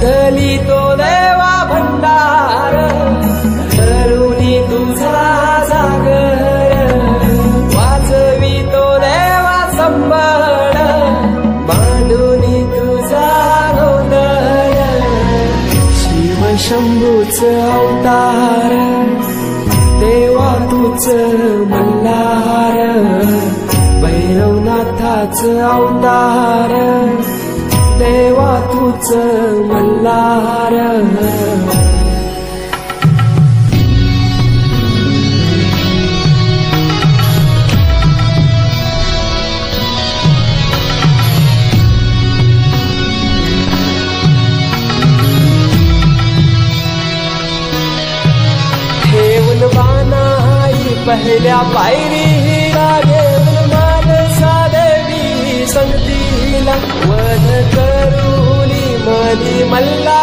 शोधली तो देवा भंडार, करुणी तुझा जागर, वाचवी तो देवा संबळ, मांडूनी तुझा गोंधळ. शिव शंभूच अवतार, देवा तूच मल्हार, भैरवनाथाच अवतार, देवा तूच मल्हार. ठेवून बाणाई पहिल्या पायरीला, घेऊन मानसा देवी संगतीला, वध करुणी मनी मल्ला.